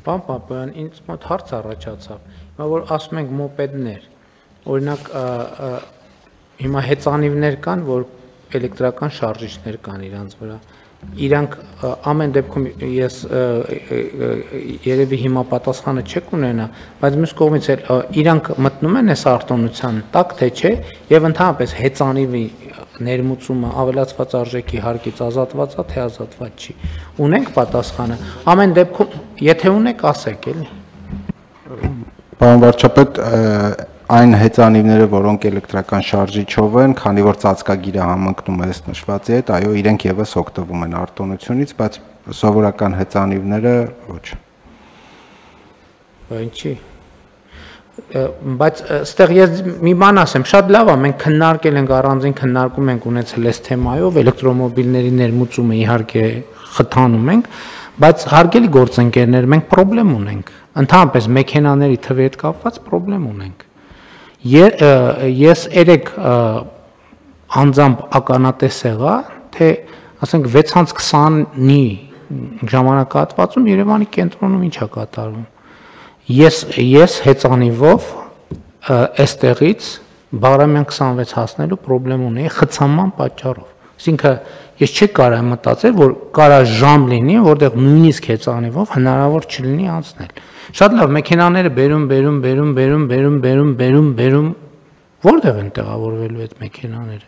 Պարոն Պապայան, ինձ մոտ հարց առաջացավ, հիմա որ ասում ենք մոպեդներ, օրինակ հիմա հեծանիվներ կան, որ էլեկտրական շարժիչներ կան իրանց վրա, իրանք ամեն դեպքում ես երևի հիմա պատասխանը չեք ունենա, բայց մյուս կողմից էլ իրանք մտնում են այս արտոնության տակ, թե չէ, եւ ընդհանրապես հեծանիվի ներմուծումը ավելացված արժեքի հարկից ազատված է, թե ազատված չի։ Ունենք պատասխանը։ Ամեն դեպքում, եթե ունեք, ասեք, էլի։ Պարոն վարչապետ, այն հեծանիվները, որոնք էլեկտրական շարժիչով են, քանի որ ծածկագիրը համընկնում է այս նշվածի հետ, այո, իրենք եւս օգտվում են արտոնությունից, բայց սովորական հեծանիվները ոչ։ Ինչի։ Բայց ստեղ ես մի բան ասեմ, շատ լավ է, մենք քննարկել ենք, առանձին քննարկում ենք ունեցել այս թեմայով, էլեկտրոմոբիլների ներմուծումը իհարկե խթանում ենք, բայց հարգելի գործընկերներ, մենք խնդրեմ ունենք, ընդհանրապես մեքենաների թվի հետ կապված խնդրեմ ունենք։ Ես երեք անձամբ ականատես եղա, թե ասենք 6:20-ի ժամանակահատվածում Երևանի կենտրոնում ինչ է կատարվում։ Ես հեծանիվով այստեղից Բաղրամյան 26 հասնելու խնդրեմ ունեի խցանման պատճառով։ Այսինքն ես չի կարա մտածել, որ կարա ժամ լինի, որտեղ նույնիսկ հեծանիվով հնարավոր չլինի անցնել։ Շատ լավ, մեքենաները բերում, որտեղ են տեղավորվելու այդ մեքենաները։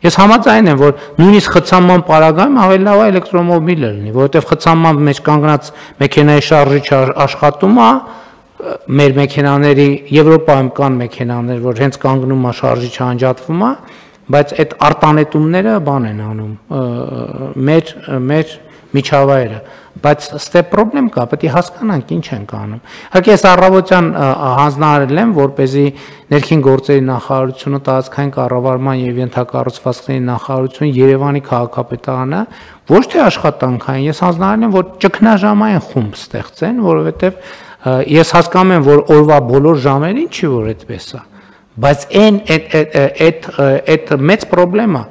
Ես համաձայն եմ, որ նույնիսկ խցանման պարագայում ավելի լավ է էլեկտրոմոբիլը լինի, որովհետև խցանման մեջ կանգնած մեքենայի շարժիչը աշխատում է, մեր մեքենաների Եվրոպայում կան մեքենաներ, որ հենց կանգնում է շարժիչը անջատվում է, բայց այդ արտանետումները բան են անում մեր միջավայրը, բայց ստե խնդրեմ կա, պետք է հասկանանք ինչ ենք անում։ Իհարկե ես առավոտյան հանձնարարել եմ, որպեսզի ներքին գործերի նախարարությունը, տարածքային կառավարման եւ ենթակառուցվածքների նախարարությունը, Երևանի քաղաքապետարանը ոչ թե աշխատանքային, ես հանձնարարել եմ, որ ճգնաժամային խումբ ստեղծեն, որովհետեւ ես հասկանում եմ, որ օրվա բոլոր ժամերին չի որ այդպես է, բայց այդ մեծ խնդրեմ է։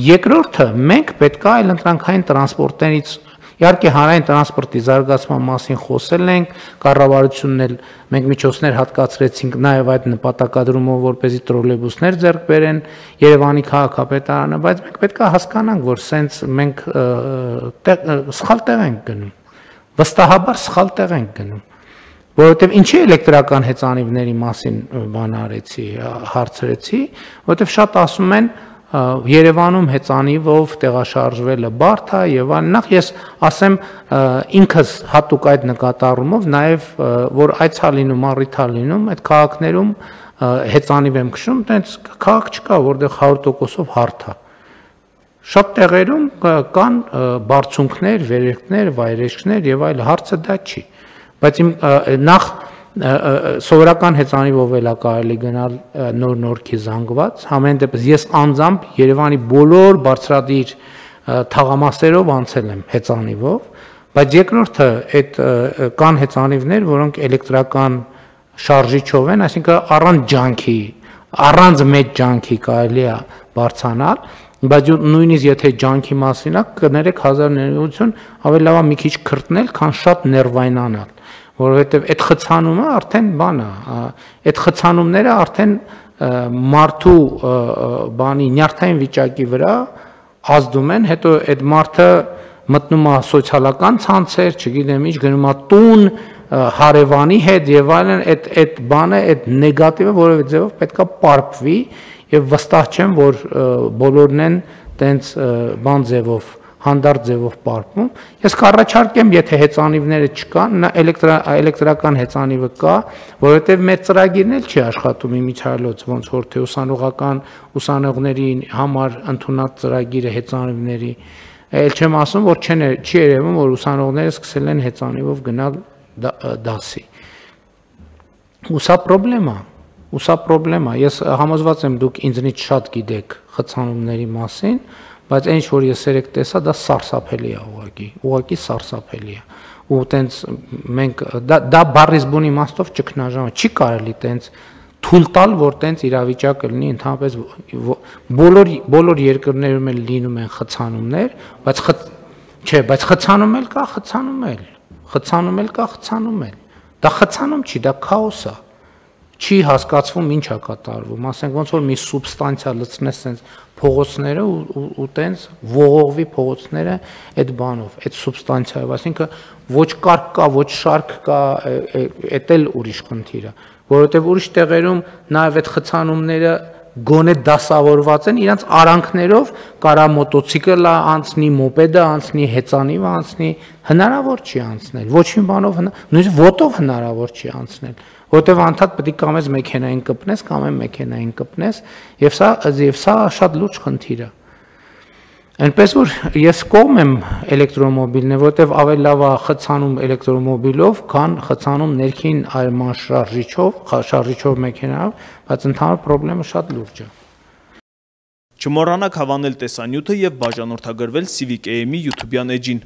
Երկրորդը մենք պետք է այլ ընտրանքային տրանսպորտներից, իհարկե հանրային տրանսպորտի զարգացման մասին խոսել ենք, կառավարությունն էլ մենք միջոցներ հատկացրեցինք նաև այդ նպատակադրումով, որպեսզի տրոլեյբուսներ ձեռք բերեն Երևանի քաղաքապետարանը, բայց մենք պետք է հասկանանք, որ սենց մենք սխալ տեղ ենք գնում, վստահաբար սխալ տեղ ենք գնում, որովհետև ինչի էլեկտրական հեծանիվների մասին բան արեցի, հարցրեցի, որովհետև շատ ասում են Երևանում հեծանիվով տեղաշարժվելը բարդ է եւ նախ ես ասեմ ինքս հատուկ այդ նկատառումով նաեւ որ այցա լինում, առիթա լինում, այդ քաղաքներում հեծանիվ եմ քշում, տենց քաղաք չկա, որտեղ 100%-ով հարթ է։ Շատ տեղերում կան բարձունքներ, վերելքներ, վայրեջքներ եւ այլ, հարցը դա չի։ Բայց նախ սովորական հեծանիվով էլ կարելի գնալ նոր-նորքի զանգված, համեն դեպս ես անձամբ Երևանի բոլոր բարձրադիր թաղամասերով անցել եմ հեծանիվով, բայց երկրորդը այդ կան հեծանիվներ, որոնք էլեկտրական շարժիչով են, այսինքն առանց ջանքի, առանց մեծ ջանքի կարելի է բարձրանալ, բայց նույնիսկ եթե ջանքի մասին է, կներեք 1000 ավելի լավ է մի քիչ քրտնել, քան շատ ներվայնանալ, որովհետև այդ խցանումը արդեն բան է, այդ խցանումները արդեն մարդու բանի նյարդային վիճակի վրա ազդում են, հետո այդ մարդը մտնում է սոցիալական ցանցեր, չգիտեմ ինչ, գնում է տուն, հարևանի հետ եւ այլն, այդ բանը, այդ նեգատիվը որևէ ձևով պետքա պարփվի եւ վստահ չեմ, որ բոլորն են տենց բան ձևով հանդարտ ձևով պարփում։ Ես կառաջարկեմ, եթե հեծանիվները չկան, էլեկտրական հեծանիվը կա, որովհետև մեր ծրագիրն էլ չի աշխատում իմիջիայլոց, ոնց որ թե ուսանողական ուսանողների համար ընդունած ծրագիրը հեծանիվների, էլ չեմ ասում, որ չի երևում, որ ուսանողները սկսել են հեծանիվով գնալ դասի։ Ու սա խնդրեմ է, ես համոզված եմ դուք ինձնից շատ գիտեք խցանումների մասին, բայց այն որ ես երեք տեսա, դա սարսափելի է ուղղակի սարսափելի է։ Ու տենց մենք դա բառից բուն իմաստով ճգնաժամ է, չի կարելի տենց թույլ տալ, որ տենց իրավիճակը լինի, ընդհանրապես բոլոր երկրներում էլ լինում են խցանումներ, բայց խցանում էլ կա, Դա խցանում չի, դա քաոս է։ Չի հասկացվում ինչ է կատարվում, ասենք ոնց որ մի սուբստանցիա լցնես sense փողոցները ու տենց ողողվի փողոցները այդ բանով, այդ սուբստանցիայով, այսինքն ոչ կարգ կա, ոչ շարք կա, էդ էլ ուրիշ խնդիր է, որովհետև ուրիշ տեղերում նաև այդ խցանումները գոնե դասավորված են, իրանց արանքներով կարա մոտոցիկլը անցնի, մոպեդը անցնի, հեծանիվը անցնի, հնարավոր չի անցնել, ոչ մի բանով, նույնիսկ ոտով հնարավոր չի անցնել, որտեվ անդադ պետք է կամ այս մեքենային կպնես, կամ այն մեքենային կպնես, եւ սա շատ լուրջ խնդիր է։ Այնպես որ ես կողմ եմ էլեկտրոմոբիլն, որտեվ ավելի լավ է խցանում էլեկտրոմոբիլով, քան խցանում ներքին այրման շարժիչով մեքենայով, բայց ընդհանուր խնդրեմը շատ լուրջ է։ Չմոռանաք հավանել տեսանյութը եւ բաժանորդագրվել Civic AM-ի YouTube-յան էջին։